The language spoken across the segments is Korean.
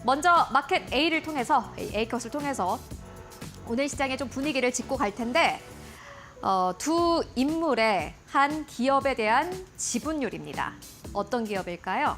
먼저 마켓 A를 통해서, A컷을 통해서 오늘 시장의 좀 분위기를 짚고 갈 텐데 두 인물의 한 기업에 대한 지분율입니다. 어떤 기업일까요?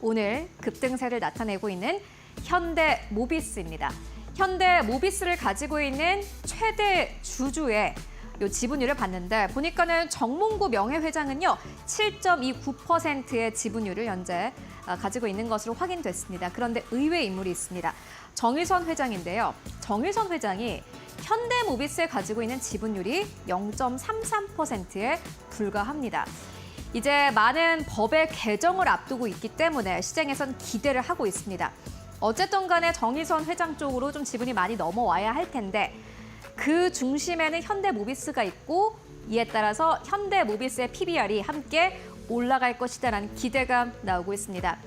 오늘 급등세를 나타내고 있는 현대모비스입니다. 현대모비스를 가지고 있는 최대 주주의 요 지분율을 봤는데 보니까는 정몽구 명예회장은요 7.29%의 지분율을 현재 가지고 있는 것으로 확인됐습니다. 그런데 의외의 인물이 있습니다. 정일선 회장인데요. 정일선 회장이 현대모비스에 가지고 있는 지분율이 0.33%에 불과합니다. 이제 많은 법의 개정을 앞두고 있기 때문에 시장에선 기대를 하고 있습니다. 어쨌든 간에 정일선 회장 쪽으로 좀 지분이 많이 넘어와야 할 텐데 그 중심에는 현대모비스가 있고 이에 따라서 현대모비스의 PBR이 함께 올라갈 것이다라는 기대감 나오고 있습니다.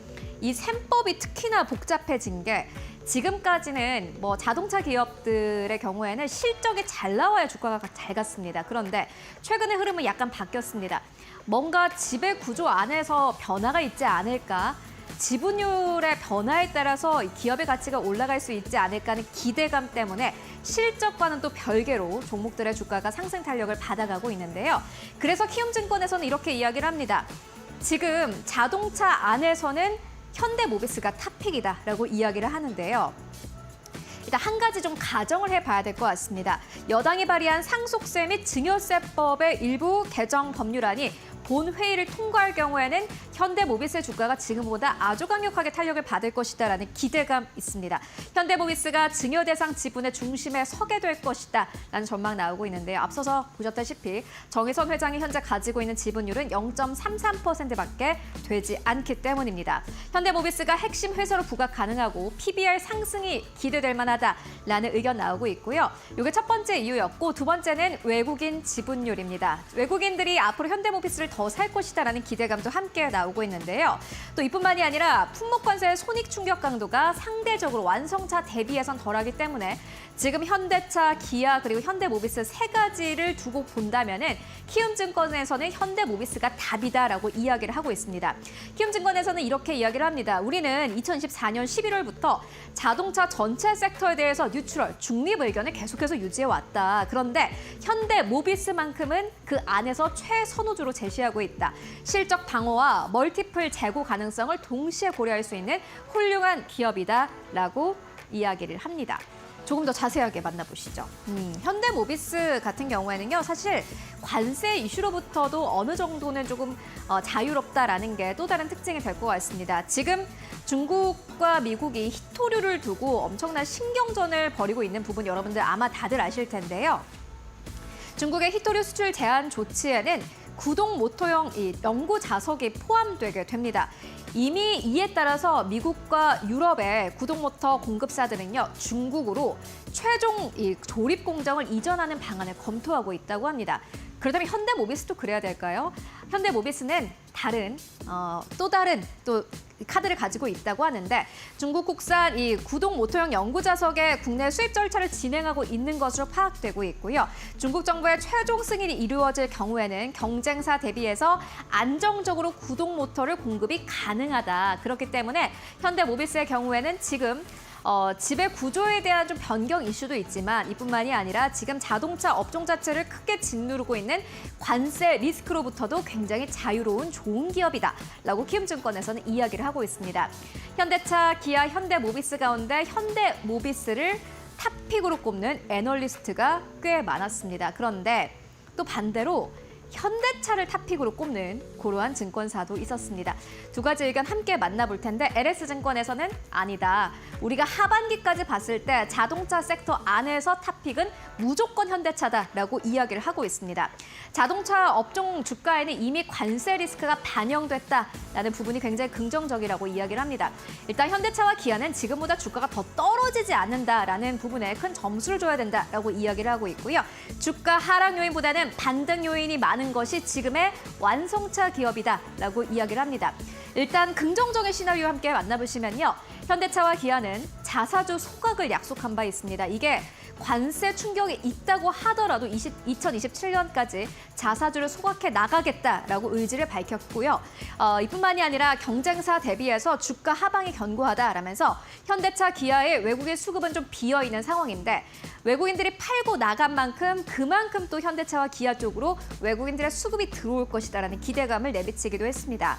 이 셈법이 특히나 복잡해진 게 지금까지는 뭐 자동차 기업들의 경우에는 실적이 잘 나와야 주가가 잘 갔습니다. 그런데 최근의 흐름은 약간 바뀌었습니다. 뭔가 지배 구조 안에서 변화가 있지 않을까? 지분율의 변화에 따라서 기업의 가치가 올라갈 수 있지 않을까 하는 기대감 때문에 실적과는 또 별개로 종목들의 주가가 상승 탄력을 받아가고 있는데요. 그래서 키움증권에서는 이렇게 이야기를 합니다. 지금 자동차 안에서는 현대모비스가 탑픽이다라고 이야기를 하는데요. 일단 한 가지 좀 가정을 해봐야 될 것 같습니다. 여당이 발의한 상속세 및 증여세법의 일부 개정 법률안이 본회의를 통과할 경우에는 현대모비스의 주가가 지금보다 아주 강력하게 탄력을 받을 것이다라는 기대감 있습니다. 현대모비스가 증여 대상 지분의 중심에 서게 될 것이다라는 전망 나오고 있는데요. 앞서서 보셨다시피 정의선 회장이 현재 가지고 있는 지분율은 0.33%밖에 되지 않기 때문입니다. 현대모비스가 핵심 회사로 부각 가능하고 PBR 상승이 기대될 만하다라는 의견 나오고 있고요. 이게 첫 번째 이유였고 두 번째는 외국인 지분율입니다. 외국인들이 앞으로 현대모비스를 더 살 것이다라는 기대감도 함께 나오고 있는데요. 또 이뿐만이 아니라 품목관세의 손익 충격 강도가 상대적으로 완성차 대비해선 덜하기 때문에 지금 현대차, 기아 그리고 현대모비스 세 가지를 두고 본다면은 키움증권에서는 현대모비스가 답이다라고 이야기를 하고 있습니다. 키움증권에서는 이렇게 이야기를 합니다. 우리는 2024년 11월부터 자동차 전체 섹터에 대해서 뉴트럴, 중립 의견을 계속해서 유지해왔다. 그런데 현대모비스만큼은 그 안에서 최선호주로 제시하고 있다. 실적 방어와 멀티플 재고 가능성을 동시에 고려할 수 있는 훌륭한 기업이다라고 이야기를 합니다. 조금 더 자세하게 만나보시죠. 현대모비스 같은 경우에는요, 사실 관세 이슈로부터도 어느 정도는 조금 자유롭다라는 게 또 다른 특징이 될 것 같습니다. 지금 중국과 미국이 히토류를 두고 엄청난 신경전을 벌이고 있는 부분 여러분들 아마 다들 아실 텐데요. 중국의 히토류 수출 제한 조치에는 구동 모터형 연구 자석이 포함되게 됩니다. 이미 이에 따라서 미국과 유럽의 구동 모터 공급사들은요, 중국으로 최종 조립 공정을 이전하는 방안을 검토하고 있다고 합니다. 그렇다면 현대모비스도 그래야 될까요? 현대모비스는 또 다른 카드를 가지고 있다고 하는데 중국 국산 이 구동 모터형 연구 자석의 국내 수입 절차를 진행하고 있는 것으로 파악되고 있고요. 중국 정부의 최종 승인이 이루어질 경우에는 경쟁사 대비해서 안정적으로 구동 모터를 공급이 가능하다. 그렇기 때문에 현대모비스의 경우에는 지금 지배 구조에 대한 좀 변경 이슈도 있지만 이뿐만이 아니라 지금 자동차 업종 자체를 크게 짓누르고 있는 관세 리스크로부터도 굉장히 자유로운 좋은 기업이다라고 키움증권에서는 이야기를 하고 있습니다. 현대차, 기아, 현대모비스 가운데 현대모비스를 탑픽으로 꼽는 애널리스트가 꽤 많았습니다. 그런데 또 반대로 현대차를 탑픽으로 꼽는 그러한 증권사도 있었습니다. 두 가지 의견 함께 만나볼 텐데 LS증권에서는 아니다. 우리가 하반기까지 봤을 때 자동차 섹터 안에서 탑픽은 무조건 현대차다라고 이야기를 하고 있습니다. 자동차 업종 주가에는 이미 관세 리스크가 반영됐다라는 부분이 굉장히 긍정적이라고 이야기를 합니다. 일단 현대차와 기아는 지금보다 주가가 더 떨어지지 않는다라는 부분에 큰 점수를 줘야 된다라고 이야기를 하고 있고요. 주가 하락 요인보다는 반등 요인이 많은 것이 지금의 완성차 기업이다라고 이야기를 합니다. 일단 긍정적인 시나리오 함께 만나보시면요. 현대차와 기아는 자사주 소각을 약속한 바 있습니다. 이게 관세 충격이 있다고 하더라도 2027년까지 자사주를 소각해 나가겠다라고 의지를 밝혔고요. 이뿐만이 아니라 경쟁사 대비해서 주가 하방이 견고하다라면서 현대차, 기아의 외국인 수급은 좀 비어있는 상황인데 외국인들이 팔고 나간 만큼 그만큼 또 현대차와 기아 쪽으로 외국인들의 수급이 들어올 것이다라는 기대감을 내비치기도 했습니다.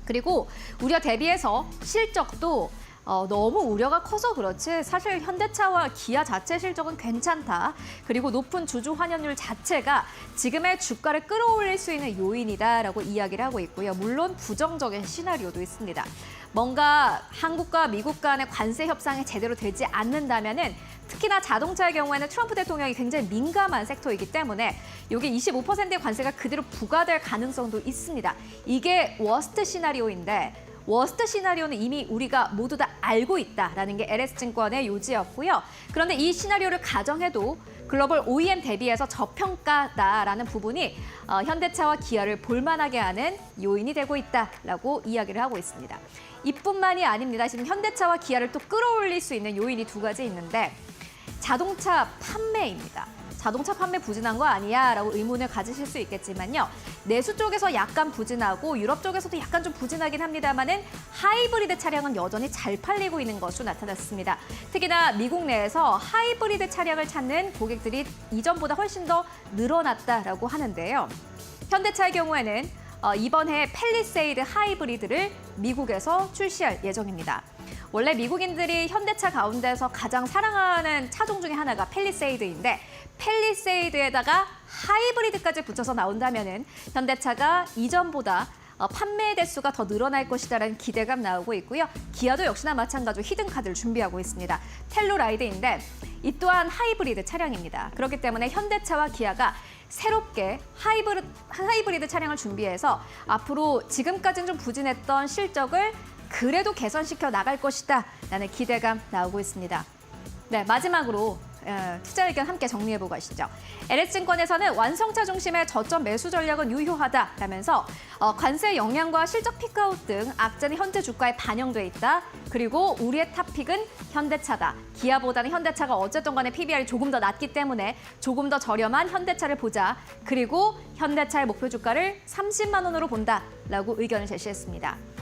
그리고 우려 대비해서 실적도 너무 우려가 커서 그렇지 사실 현대차와 기아 자체 실적은 괜찮다. 그리고 높은 주주 환원율 자체가 지금의 주가를 끌어올릴 수 있는 요인이다라고 이야기를 하고 있고요. 물론 부정적인 시나리오도 있습니다. 뭔가 한국과 미국 간의 관세 협상이 제대로 되지 않는다면은 특히나 자동차의 경우에는 트럼프 대통령이 굉장히 민감한 섹터이기 때문에 여기 25%의 관세가 그대로 부과될 가능성도 있습니다. 이게 워스트 시나리오인데 워스트 시나리오는 이미 우리가 모두 다 알고 있다라는 게 LS증권의 요지였고요. 그런데 이 시나리오를 가정해도 글로벌 OEM 대비해서 저평가다라는 부분이 현대차와 기아를 볼만하게 하는 요인이 되고 있다라고 이야기를 하고 있습니다. 이뿐만이 아닙니다. 지금 현대차와 기아를 또 끌어올릴 수 있는 요인이 두 가지 있는데 자동차 판매입니다. 자동차 판매 부진한 거 아니야? 라고 의문을 가지실 수 있겠지만요. 내수 쪽에서 약간 부진하고 유럽 쪽에서도 약간 좀 부진하긴 합니다만은 하이브리드 차량은 여전히 잘 팔리고 있는 것으로 나타났습니다. 특히나 미국 내에서 하이브리드 차량을 찾는 고객들이 이전보다 훨씬 더 늘어났다라고 하는데요. 현대차의 경우에는 이번 해 팰리세이드 하이브리드를 미국에서 출시할 예정입니다. 원래 미국인들이 현대차 가운데서 가장 사랑하는 차종 중에 하나가 팰리세이드인데 팰리세이드에다가 하이브리드까지 붙여서 나온다면은 현대차가 이전보다 판매 대수가 더 늘어날 것이다라는 기대감 나오고 있고요. 기아도 역시나 마찬가지로 히든카드를 준비하고 있습니다. 텔루라이드인데 이 또한 하이브리드 차량입니다. 그렇기 때문에 현대차와 기아가 새롭게 하이브리드 차량을 준비해서 앞으로 지금까지는 좀 부진했던 실적을 그래도 개선시켜 나갈 것이다 라는 기대감 나오고 있습니다. 네, 마지막으로 투자 의견 함께 정리해보고 가시죠. LS증권에서는 완성차 중심의 저점 매수 전략은 유효하다라면서 관세 영향과 실적 피크아웃 등 악재는 현재 주가에 반영돼 있다. 그리고 우리의 탑픽은 현대차다. 기아보다는 현대차가 어쨌든 간에 PBR이 조금 더 낮기 때문에 조금 더 저렴한 현대차를 보자. 그리고 현대차의 목표 주가를 30만 원으로 본다라고 의견을 제시했습니다.